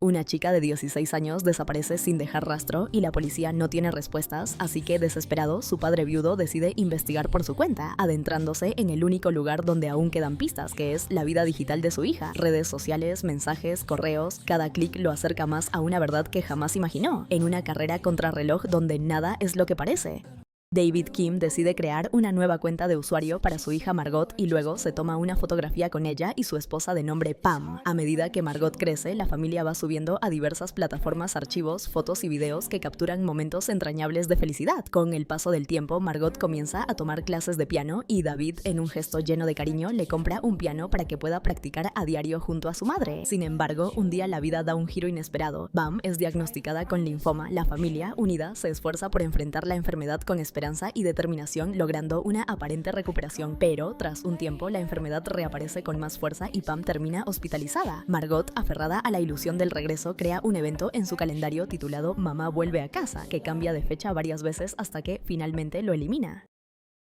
Una chica de 16 años desaparece sin dejar rastro y la policía no tiene respuestas, así que desesperado, su padre viudo decide investigar por su cuenta, adentrándose en el único lugar donde aún quedan pistas, que es la vida digital de su hija. Redes sociales, mensajes, correos, cada clic lo acerca más a una verdad que jamás imaginó, en una carrera contrarreloj donde nada es lo que parece. David Kim decide crear una nueva cuenta de usuario para su hija Margot y luego se toma una fotografía con ella y su esposa de nombre Pam. A medida que Margot crece, la familia va subiendo a diversas plataformas archivos, fotos y videos que capturan momentos entrañables de felicidad. Con el paso del tiempo, Margot comienza a tomar clases de piano y David, en un gesto lleno de cariño, le compra un piano para que pueda practicar a diario junto a su madre. Sin embargo, un día la vida da un giro inesperado. Pam es diagnosticada con linfoma. La familia, unida, se esfuerza por enfrentar la enfermedad con esperanza y determinación, logrando una aparente recuperación, pero tras un tiempo la enfermedad reaparece con más fuerza y Pam termina hospitalizada. Margot, aferrada a la ilusión del regreso, crea un evento en su calendario titulado Mamá vuelve a casa, que cambia de fecha varias veces hasta que finalmente lo elimina.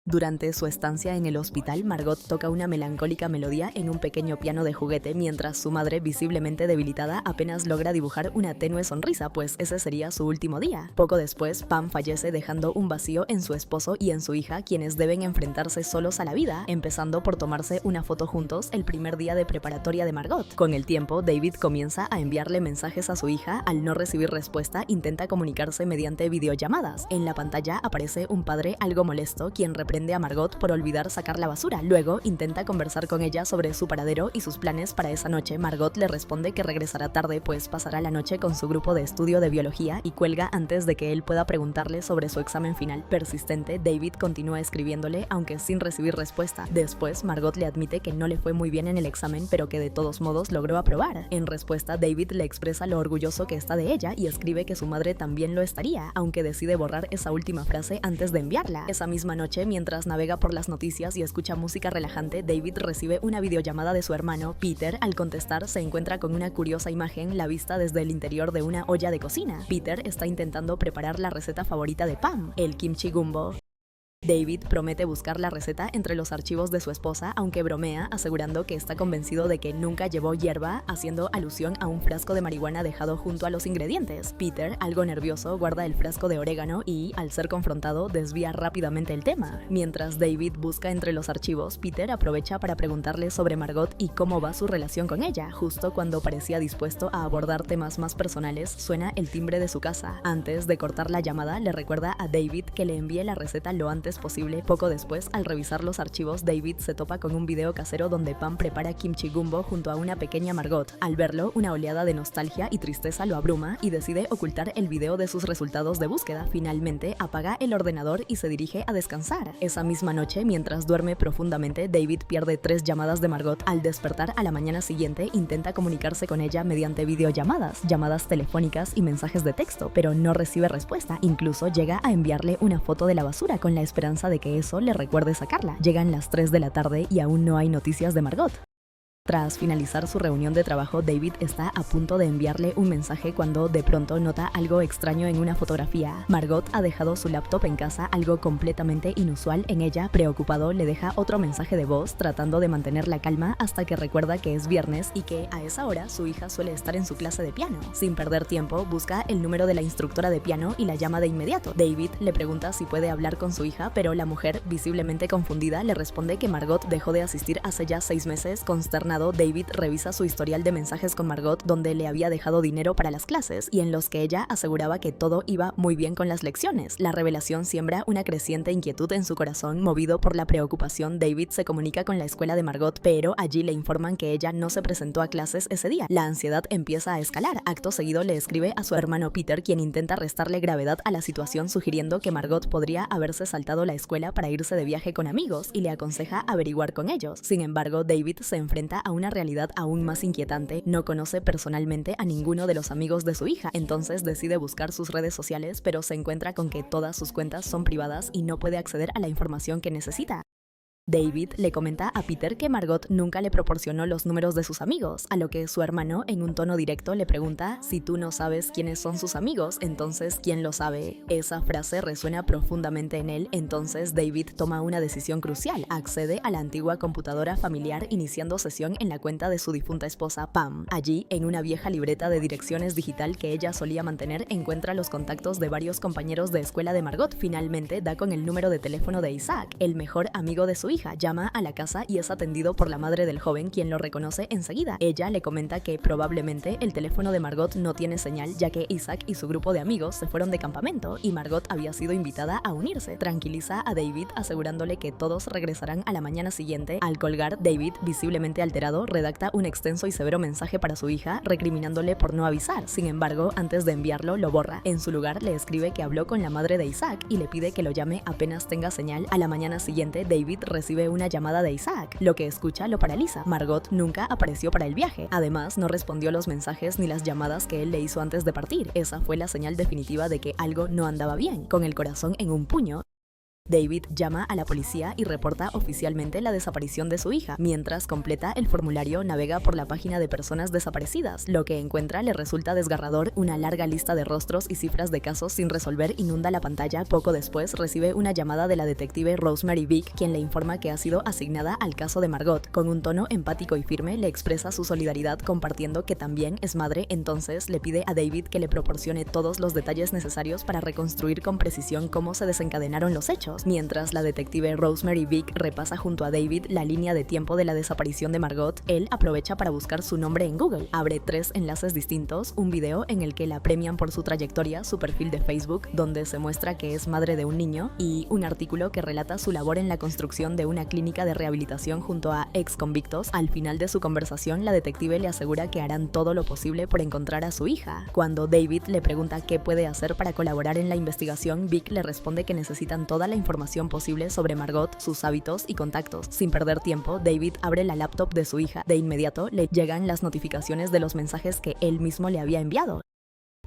Durante su estancia en el hospital, Margot toca una melancólica melodía en un pequeño piano de juguete mientras su madre, visiblemente debilitada, apenas logra dibujar una tenue sonrisa, pues ese sería su último día. Poco después, Pam fallece dejando un vacío en su esposo y en su hija, quienes deben enfrentarse solos a la vida, empezando por tomarse una foto juntos el primer día de preparatoria de Margot. Con el tiempo, David comienza a enviarle mensajes a su hija. Al no recibir respuesta, intenta comunicarse mediante videollamadas. En la pantalla aparece un padre algo molesto, quien reprende a Margot por olvidar sacar la basura. Luego intenta conversar con ella sobre su paradero y sus planes para esa noche. Margot le responde que regresará tarde, pues pasará la noche con su grupo de estudio de biología, y cuelga antes de que él pueda preguntarle sobre su examen final. Persistente, David continúa escribiéndole, aunque sin recibir respuesta. Después, Margot le admite que no le fue muy bien en el examen, pero que de todos modos logró aprobar. En respuesta, David le expresa lo orgulloso que está de ella y escribe que su madre también lo estaría, aunque decide borrar esa última frase antes de enviarla. Esa misma noche, mientras navega por las noticias y escucha música relajante, David recibe una videollamada de su hermano Peter. Al contestar, se encuentra con una curiosa imagen, la vista desde el interior de una olla de cocina. Peter está intentando preparar la receta favorita de Pam, el kimchi gumbo. David promete buscar la receta entre los archivos de su esposa, aunque bromea, asegurando que está convencido de que nunca llevó hierba, haciendo alusión a un frasco de marihuana dejado junto a los ingredientes. Peter, algo nervioso, guarda el frasco de orégano y, al ser confrontado, desvía rápidamente el tema. Mientras David busca entre los archivos, Peter aprovecha para preguntarle sobre Margot y cómo va su relación con ella. Justo cuando parecía dispuesto a abordar temas más personales, suena el timbre de su casa. Antes de cortar la llamada, le recuerda a David que le envíe la receta lo antes posible. Poco después, al revisar los archivos, David se topa con un video casero donde Pam prepara kimchi gumbo junto a una pequeña Margot. Al verlo, una oleada de nostalgia y tristeza lo abruma y decide ocultar el video de sus resultados de búsqueda. Finalmente, apaga el ordenador y se dirige a descansar. Esa misma noche, mientras duerme profundamente, David pierde 3 llamadas de Margot. Al despertar a la mañana siguiente, intenta comunicarse con ella mediante videollamadas, llamadas telefónicas y mensajes de texto, pero no recibe respuesta. Incluso llega a enviarle una foto de la basura con la esperanza de que eso le recuerde sacarla. Llegan las 3 de la tarde y aún no hay noticias de Margot. Tras finalizar su reunión de trabajo, David está a punto de enviarle un mensaje cuando de pronto nota algo extraño en una fotografía. Margot ha dejado su laptop en casa, algo completamente inusual en ella. Preocupado, le deja otro mensaje de voz tratando de mantener la calma hasta que recuerda que es viernes y que a esa hora su hija suele estar en su clase de piano. Sin perder tiempo, busca el número de la instructora de piano y la llama de inmediato. David le pregunta si puede hablar con su hija, pero la mujer, visiblemente confundida, le responde que Margot dejó de asistir hace ya 6 meses. Consternado, David revisa su historial de mensajes con Margot, donde le había dejado dinero para las clases y en los que ella aseguraba que todo iba muy bien con las lecciones. La revelación siembra una creciente inquietud en su corazón. Movido por la preocupación, David se comunica con la escuela de Margot, pero allí le informan que ella no se presentó a clases ese día. La ansiedad empieza a escalar. Acto seguido le escribe a su hermano Peter, quien intenta restarle gravedad a la situación, sugiriendo que Margot podría haberse saltado la escuela para irse de viaje con amigos y le aconseja averiguar con ellos. Sin embargo, David se enfrenta a una realidad aún más inquietante. No conoce personalmente a ninguno de los amigos de su hija, entonces decide buscar sus redes sociales, pero se encuentra con que todas sus cuentas son privadas y no puede acceder a la información que necesita. David le comenta a Peter que Margot nunca le proporcionó los números de sus amigos, a lo que su hermano, en un tono directo, le pregunta: si tú no sabes quiénes son sus amigos, entonces ¿quién lo sabe? Esa frase resuena profundamente en él, entonces David toma una decisión crucial: accede a la antigua computadora familiar iniciando sesión en la cuenta de su difunta esposa Pam. Allí, en una vieja libreta de direcciones digital que ella solía mantener, encuentra los contactos de varios compañeros de escuela de Margot. Finalmente da con el número de teléfono de Isaac, el mejor amigo de su hija. Llama a la casa y es atendido por la madre del joven, quien lo reconoce enseguida. Ella le comenta que probablemente el teléfono de Margot no tiene señal, ya que Isaac y su grupo de amigos se fueron de campamento y Margot había sido invitada a unirse. Tranquiliza a David asegurándole que todos regresarán a la mañana siguiente. Al colgar, David, visiblemente alterado, redacta un extenso y severo mensaje para su hija, recriminándole por no avisar. Sin embargo, antes de enviarlo, lo borra. En su lugar, le escribe que habló con la madre de Isaac y le pide que lo llame apenas tenga señal. A la mañana siguiente, David recibe una llamada de Isaac. Lo que escucha lo paraliza. Margot nunca apareció para el viaje. Además, no respondió los mensajes ni las llamadas que él le hizo antes de partir. Esa fue la señal definitiva de que algo no andaba bien. Con el corazón en un puño, David llama a la policía y reporta oficialmente la desaparición de su hija. Mientras completa el formulario, navega por la página de personas desaparecidas. Lo que encuentra le resulta desgarrador: una larga lista de rostros y cifras de casos sin resolver inunda la pantalla. Poco después recibe una llamada de la detective Rosemary Vick, quien le informa que ha sido asignada al caso de Margot. Con un tono empático y firme le expresa su solidaridad, compartiendo que también es madre. Entonces le pide a David que le proporcione todos los detalles necesarios para reconstruir con precisión cómo se desencadenaron los hechos. Mientras la detective Rosemary Vick repasa junto a David la línea de tiempo de la desaparición de Margot, él aprovecha para buscar su nombre en Google. Abre 3 enlaces distintos: un video en el que la premian por su trayectoria, su perfil de Facebook, donde se muestra que es madre de un niño, y un artículo que relata su labor en la construcción de una clínica de rehabilitación junto a ex convictos. Al final de su conversación, la detective le asegura que harán todo lo posible por encontrar a su hija. Cuando David le pregunta qué puede hacer para colaborar en la investigación, Vick le responde que necesitan toda la información posible sobre Margot, sus hábitos y contactos. Sin perder tiempo, David abre la laptop de su hija. De inmediato le llegan las notificaciones de los mensajes que él mismo le había enviado.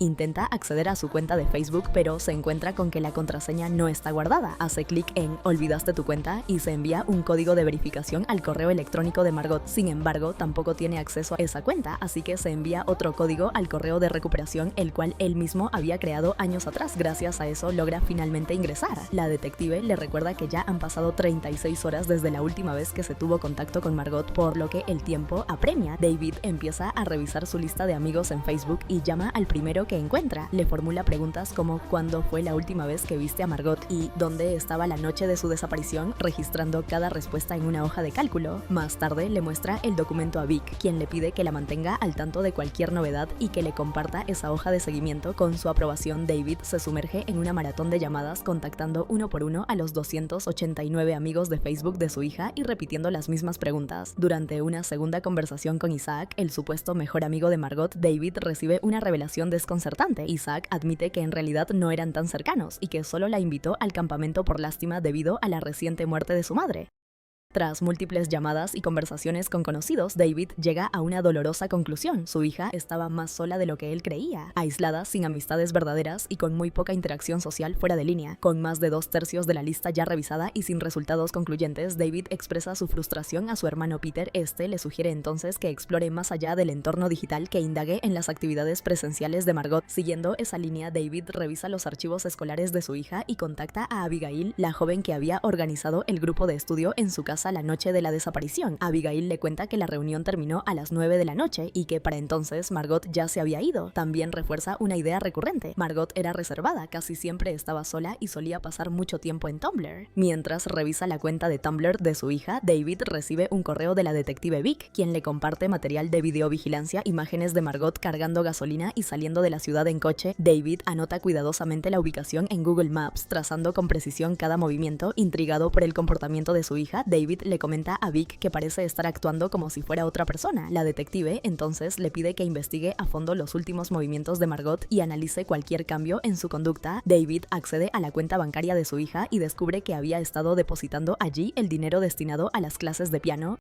Intenta acceder a su cuenta de Facebook, pero se encuentra con que la contraseña no está guardada. Hace clic en "olvidaste tu cuenta" y se envía un código de verificación al correo electrónico de Margot. Sin embargo, tampoco tiene acceso a esa cuenta, así que se envía otro código al correo de recuperación, el cual él mismo había creado años atrás. Gracias a eso logra finalmente ingresar. La detective le recuerda que ya han pasado 36 horas desde la última vez que se tuvo contacto con Margot, por lo que el tiempo apremia. David empieza a revisar su lista de amigos en Facebook y llama al primero que encuentra. Le formula preguntas como ¿cuándo fue la última vez que viste a Margot? Y ¿dónde estaba la noche de su desaparición?, registrando cada respuesta en una hoja de cálculo. Más tarde le muestra el documento a Vick, quien le pide que la mantenga al tanto de cualquier novedad y que le comparta esa hoja de seguimiento. Con su aprobación, David se sumerge en una maratón de llamadas, contactando uno por uno a los 289 amigos de Facebook de su hija y repitiendo las mismas preguntas. Durante una segunda conversación con Isaac, el supuesto mejor amigo de Margot, David recibe una revelación desconcertante. Isaac admite que en realidad no eran tan cercanos y que solo la invitó al campamento por lástima debido a la reciente muerte de su madre. Tras múltiples llamadas y conversaciones con conocidos, David llega a una dolorosa conclusión: su hija estaba más sola de lo que él creía, aislada, sin amistades verdaderas y con muy poca interacción social fuera de línea. Con más de 2/3 de la lista ya revisada y sin resultados concluyentes, David expresa su frustración a su hermano Peter. Este le sugiere entonces que explore más allá del entorno digital, que indague en las actividades presenciales de Margot. Siguiendo esa línea, David revisa los archivos escolares de su hija y contacta a Abigail, la joven que había organizado el grupo de estudio en su casa la noche de la desaparición. Abigail le cuenta que la reunión terminó a las 9 de la noche y que para entonces Margot ya se había ido. También refuerza una idea recurrente: Margot era reservada, casi siempre estaba sola y solía pasar mucho tiempo en Tumblr. Mientras revisa la cuenta de Tumblr de su hija, David recibe un correo de la detective Vick, quien le comparte material de videovigilancia, imágenes de Margot cargando gasolina y saliendo de la ciudad en coche. David anota cuidadosamente la ubicación en Google Maps, trazando con precisión cada movimiento. Intrigado por el comportamiento de su hija, David le comenta a Vick que parece estar actuando como si fuera otra persona. La detective entonces le pide que investigue a fondo los últimos movimientos de Margot y analice cualquier cambio en su conducta. David accede a la cuenta bancaria de su hija y descubre que había estado depositando allí el dinero destinado a las clases de piano.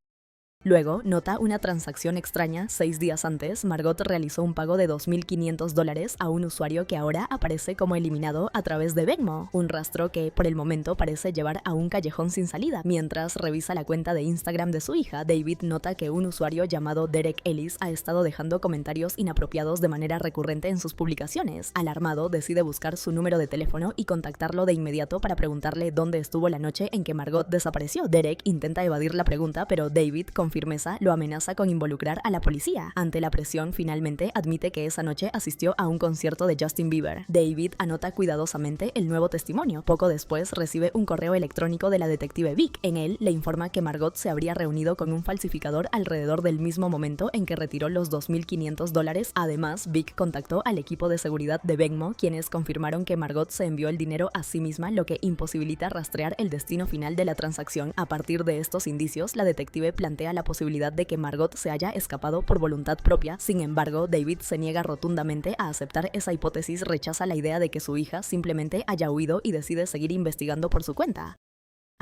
Luego, nota una transacción extraña. 6 días antes, Margot realizó un pago de $2.500 a un usuario que ahora aparece como eliminado a través de Venmo, un rastro que por el momento parece llevar a un callejón sin salida. Mientras revisa la cuenta de Instagram de su hija, David nota que un usuario llamado Derek Ellis ha estado dejando comentarios inapropiados de manera recurrente en sus publicaciones. Alarmado, decide buscar su número de teléfono y contactarlo de inmediato para preguntarle dónde estuvo la noche en que Margot desapareció. Derek intenta evadir la pregunta, pero David, con firmeza, lo amenaza con involucrar a la policía. Ante la presión, finalmente admite que esa noche asistió a un concierto de Justin Bieber. David anota cuidadosamente el nuevo testimonio. Poco después recibe un correo electrónico de la detective Vic. En él le informa que Margot se habría reunido con un falsificador alrededor del mismo momento en que retiró los $2.500. Además, Vic contactó al equipo de seguridad de Venmo, quienes confirmaron que Margot se envió el dinero a sí misma, lo que imposibilita rastrear el destino final de la transacción. A partir de estos indicios, la detective plantea la posibilidad de que Margot se haya escapado por voluntad propia. Sin embargo, David se niega rotundamente a aceptar esa hipótesis, rechaza la idea de que su hija simplemente haya huido y decide seguir investigando por su cuenta.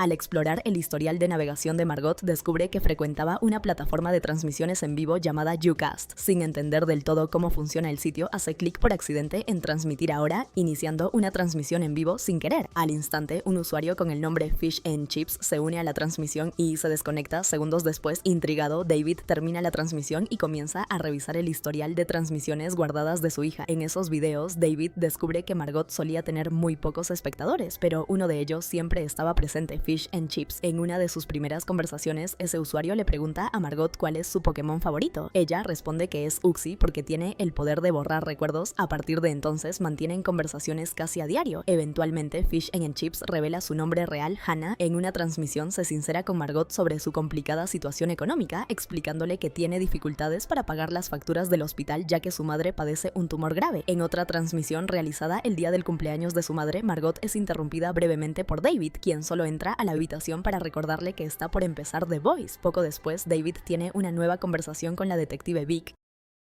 Al explorar el historial de navegación de Margot, descubre que frecuentaba una plataforma de transmisiones en vivo llamada Ucast. Sin entender del todo cómo funciona el sitio, hace clic por accidente en transmitir ahora, iniciando una transmisión en vivo sin querer. Al instante, un usuario con el nombre Fish and Chips se une a la transmisión y se desconecta. Segundos después, intrigado, David termina la transmisión y comienza a revisar el historial de transmisiones guardadas de su hija. En esos videos, David descubre que Margot solía tener muy pocos espectadores, pero uno de ellos siempre estaba presente. Fish and Chips. En una de sus primeras conversaciones, ese usuario le pregunta a Margot cuál es su Pokémon favorito. Ella responde que es Uxie porque tiene el poder de borrar recuerdos. A partir de entonces mantienen conversaciones casi a diario. Eventualmente, Fish and Chips revela su nombre real, Hannah. En una transmisión se sincera con Margot sobre su complicada situación económica, explicándole que tiene dificultades para pagar las facturas del hospital ya que su madre padece un tumor grave. En otra transmisión realizada el día del cumpleaños de su madre, Margot es interrumpida brevemente por David, quien solo entra a la habitación para recordarle que está por empezar The Voice. Poco después, David tiene una nueva conversación con la detective Vic,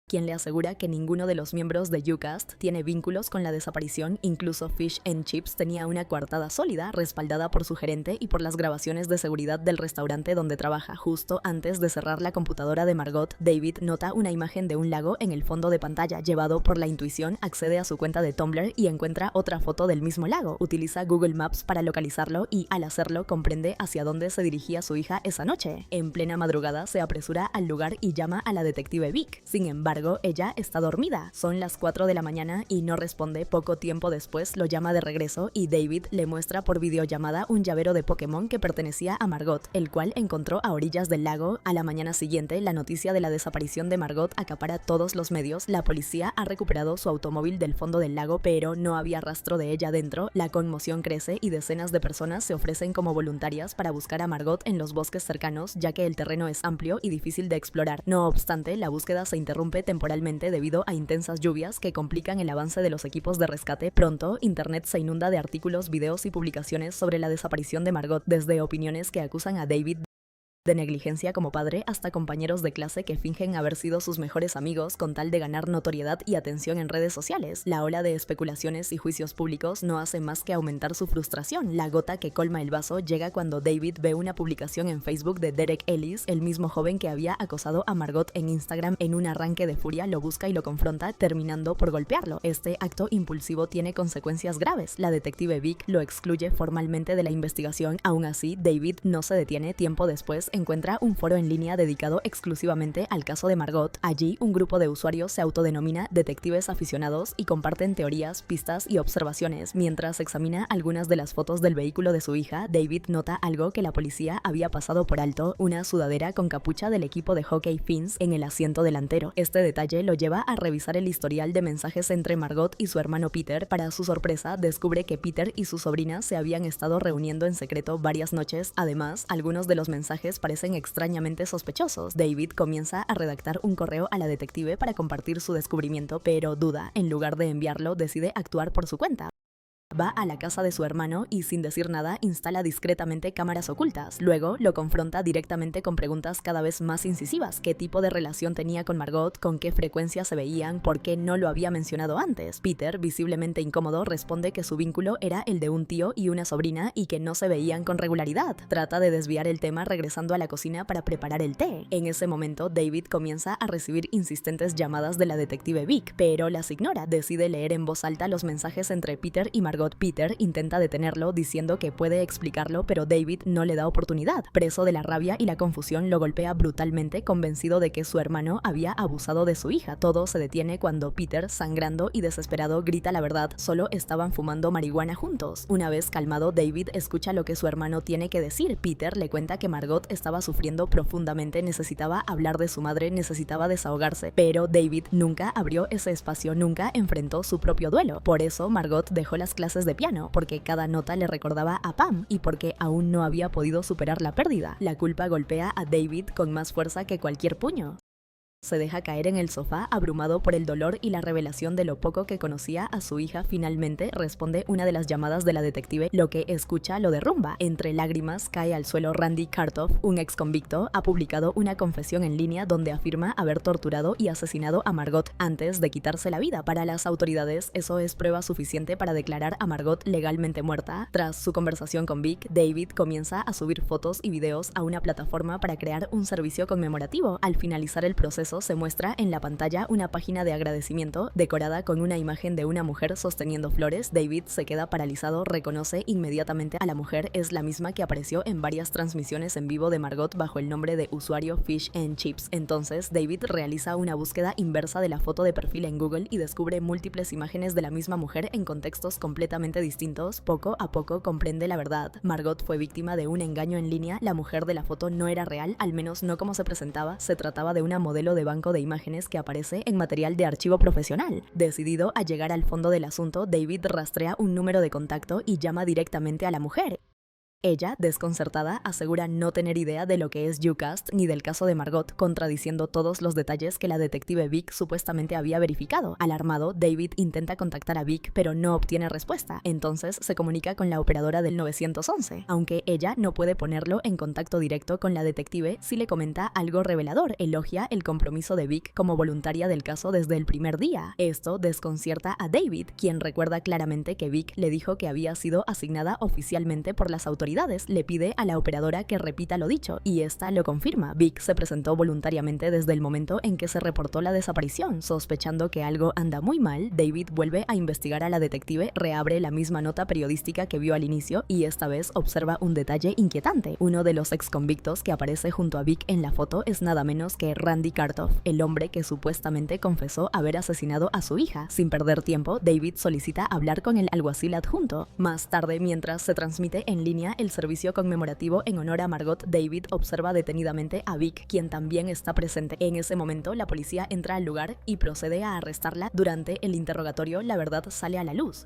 quien le asegura que ninguno de los miembros de Ucast tiene vínculos con la desaparición. Incluso Fish and Chips tenía una coartada sólida, respaldada por su gerente y por las grabaciones de seguridad del restaurante donde trabaja. Justo antes de cerrar la computadora de Margot, David nota una imagen de un lago en el fondo de pantalla. Llevado por la intuición, accede a su cuenta de Tumblr y encuentra otra foto del mismo lago. Utiliza Google Maps para localizarlo y, al hacerlo, comprende hacia dónde se dirigía su hija esa noche. En plena madrugada, se apresura al lugar y llama a la detective Vic. Sin embargo, ella está dormida. Son las 4 de la mañana y no responde. Poco tiempo después lo llama de regreso y David le muestra por videollamada un llavero de Pokémon que pertenecía a Margot, el cual encontró a orillas del lago. A la mañana siguiente, la noticia de la desaparición de Margot acapara todos los medios. La policía ha recuperado su automóvil del fondo del lago, pero no había rastro de ella dentro. La conmoción crece y decenas de personas se ofrecen como voluntarias para buscar a Margot en los bosques cercanos, ya que el terreno es amplio y difícil de explorar. No obstante, la búsqueda se interrumpe temporalmente debido a intensas lluvias que complican el avance de los equipos de rescate. Pronto, internet se inunda de artículos, videos y publicaciones sobre la desaparición de Margot, desde opiniones que acusan a David de negligencia como padre hasta compañeros de clase que fingen haber sido sus mejores amigos con tal de ganar notoriedad y atención en redes sociales. La ola de especulaciones y juicios públicos no hace más que aumentar su frustración. La gota que colma el vaso llega cuando David ve una publicación en Facebook de Derek Ellis, el mismo joven que había acosado a Margot en Instagram. En un arranque de furia lo busca y lo confronta, terminando por golpearlo. Este acto impulsivo tiene consecuencias graves. La detective Vic lo excluye formalmente de la investigación. Aún así, David no se detiene. Tiempo después encuentra un foro en línea dedicado exclusivamente al caso de Margot. Allí, un grupo de usuarios se autodenomina detectives aficionados y comparten teorías, pistas y observaciones. Mientras examina algunas de las fotos del vehículo de su hija, David nota algo que la policía había pasado por alto: una sudadera con capucha del equipo de hockey Fins en el asiento delantero. Este detalle lo lleva a revisar el historial de mensajes entre Margot y su hermano Peter. Para su sorpresa, descubre que Peter y su sobrina se habían estado reuniendo en secreto varias noches. Además, algunos de los mensajes parecen extrañamente sospechosos. David comienza a redactar un correo a la detective para compartir su descubrimiento, pero duda. En lugar de enviarlo, decide actuar por su cuenta. va a la casa de su hermano y sin decir nada instala discretamente cámaras ocultas. Luego lo confronta directamente con preguntas cada vez más incisivas. ¿Qué tipo de relación tenía con Margot? ¿Con qué frecuencia se veían? ¿Por qué no lo había mencionado antes? Peter, visiblemente incómodo, responde que su vínculo era el de un tío y una sobrina y que no se veían con regularidad. Trata de desviar el tema regresando a la cocina para preparar el té. En ese momento, David comienza a recibir insistentes llamadas de la detective Vic, pero las ignora. Decide leer en voz alta los mensajes entre Peter y Margot. Peter intenta detenerlo diciendo que puede explicarlo, pero David no le da oportunidad. Preso de la rabia y la confusión, lo golpea brutalmente, convencido de que su hermano había abusado de su hija. Todo se detiene cuando Peter, sangrando y desesperado, grita la verdad. Solo estaban fumando marihuana juntos. Una vez calmado, David escucha lo que su hermano tiene que decir. Peter le cuenta que Margot estaba sufriendo profundamente, necesitaba hablar de su madre, necesitaba desahogarse, pero David nunca abrió ese espacio, nunca enfrentó su propio duelo. Por eso Margot dejó las clases de piano, porque cada nota le recordaba a Pam y porque aún no había podido superar la pérdida. La culpa golpea a David con más fuerza que cualquier puño. Se deja caer en el sofá, abrumado por el dolor y la revelación de lo poco que conocía a su hija. Finalmente responde una de las llamadas de la detective. Lo que escucha lo derrumba. Entre lágrimas cae al suelo. Randy Kartoff, un ex convicto, ha publicado una confesión en línea donde afirma haber torturado y asesinado a Margot antes de quitarse la vida. Para las autoridades, eso es prueba suficiente para declarar a Margot legalmente muerta. Tras su conversación con Vic, David comienza a subir fotos y videos a una plataforma para crear un servicio conmemorativo. Al finalizar el proceso, se muestra en la pantalla una página de agradecimiento decorada con una imagen de una mujer sosteniendo flores. David se queda paralizado, reconoce inmediatamente a la mujer, es la misma que apareció en varias transmisiones en vivo de Margot bajo el nombre de usuario Fish and Chips. Entonces, David realiza una búsqueda inversa de la foto de perfil en Google y descubre múltiples imágenes de la misma mujer en contextos completamente distintos. Poco a poco comprende la verdad. Margot fue víctima de un engaño en línea. La mujer de la foto no era real, al menos no como se presentaba. Se trataba de una modelo de banco de imágenes que aparece en material de archivo profesional. Decidido a llegar al fondo del asunto, David rastrea un número de contacto y llama directamente a la mujer. Ella, desconcertada, asegura no tener idea de lo que es YouCast ni del caso de Margot, contradiciendo todos los detalles que la detective Vic supuestamente había verificado. Alarmado, David intenta contactar a Vic, pero no obtiene respuesta. Entonces se comunica con la operadora del 911. Aunque ella no puede ponerlo en contacto directo con la detective, sí le comenta algo revelador. Elogia el compromiso de Vic como voluntaria del caso desde el primer día. Esto desconcierta a David, quien recuerda claramente que Vic le dijo que había sido asignada oficialmente por las autoridades. Le pide a la operadora que repita lo dicho, y esta lo confirma. Vic se presentó voluntariamente desde el momento en que se reportó la desaparición. Sospechando que algo anda muy mal, David vuelve a investigar a la detective, reabre la misma nota periodística que vio al inicio y esta vez observa un detalle inquietante. Uno de los ex convictos que aparece junto a Vic en la foto es nada menos que Randy Kartoff, el hombre que supuestamente confesó haber asesinado a su hija. Sin perder tiempo, David solicita hablar con el alguacil adjunto. Más tarde, mientras se transmite en línea el servicio conmemorativo en honor a Margot, David observa detenidamente a Vic, quien también está presente. En ese momento, la policía entra al lugar y procede a arrestarla. Durante el interrogatorio, la verdad sale a la luz.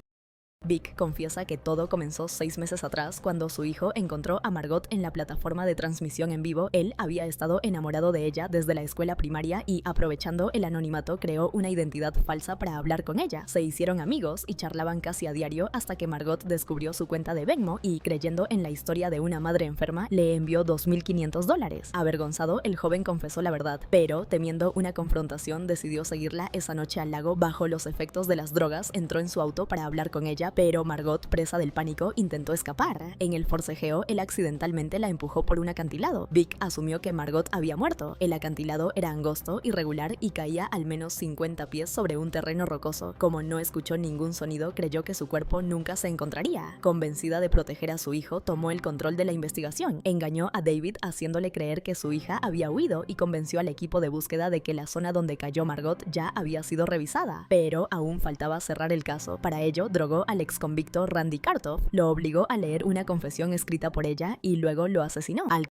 Vic confiesa que todo comenzó 6 meses atrás cuando su hijo encontró a Margot en la plataforma de transmisión en vivo. Él había estado enamorado de ella desde la escuela primaria y, aprovechando el anonimato, creó una identidad falsa para hablar con ella. Se hicieron amigos y charlaban casi a diario hasta que Margot descubrió su cuenta de Venmo y, creyendo en la historia de una madre enferma, le envió $2,500. Avergonzado, el joven confesó la verdad, pero temiendo una confrontación decidió seguirla esa noche al lago. Bajo los efectos de las drogas, entró en su auto para hablar con ella, pero Margot, presa del pánico, intentó escapar. En el forcejeo, él accidentalmente la empujó por un acantilado. Vic asumió que Margot había muerto. El acantilado era angosto, irregular y caía al menos 50 pies sobre un terreno rocoso. Como no escuchó ningún sonido, creyó que su cuerpo nunca se encontraría. Convencida de proteger a su hijo, tomó el control de la investigación. Engañó a David haciéndole creer que su hija había huido y convenció al equipo de búsqueda de que la zona donde cayó Margot ya había sido revisada. Pero aún faltaba cerrar el caso. Para ello, drogó al ex convicto Randy Kartoff, lo obligó a leer una confesión escrita por ella y luego lo asesinó. Al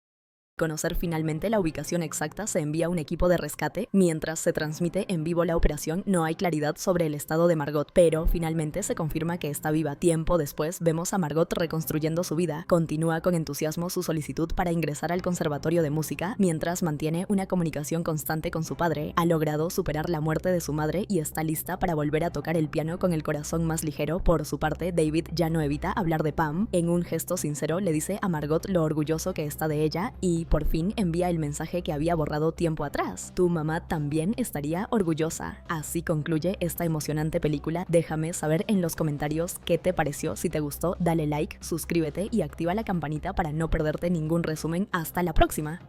conocer finalmente la ubicación exacta, se envía un equipo de rescate. Mientras se transmite en vivo la operación, no hay claridad sobre el estado de Margot, pero finalmente se confirma que está viva. Tiempo después, vemos a Margot reconstruyendo su vida. Continúa con entusiasmo su solicitud para ingresar al Conservatorio de Música, mientras mantiene una comunicación constante con su padre. Ha logrado superar la muerte de su madre y está lista para volver a tocar el piano con el corazón más ligero. Por su parte, David ya no evita hablar de Pam. En un gesto sincero le dice a Margot lo orgulloso que está de ella y por fin envía el mensaje que había borrado tiempo atrás: tu mamá también estaría orgullosa. Así concluye esta emocionante película. Déjame saber en los comentarios qué te pareció. Si te gustó, dale like, suscríbete y activa la campanita para no perderte ningún resumen. Hasta la próxima.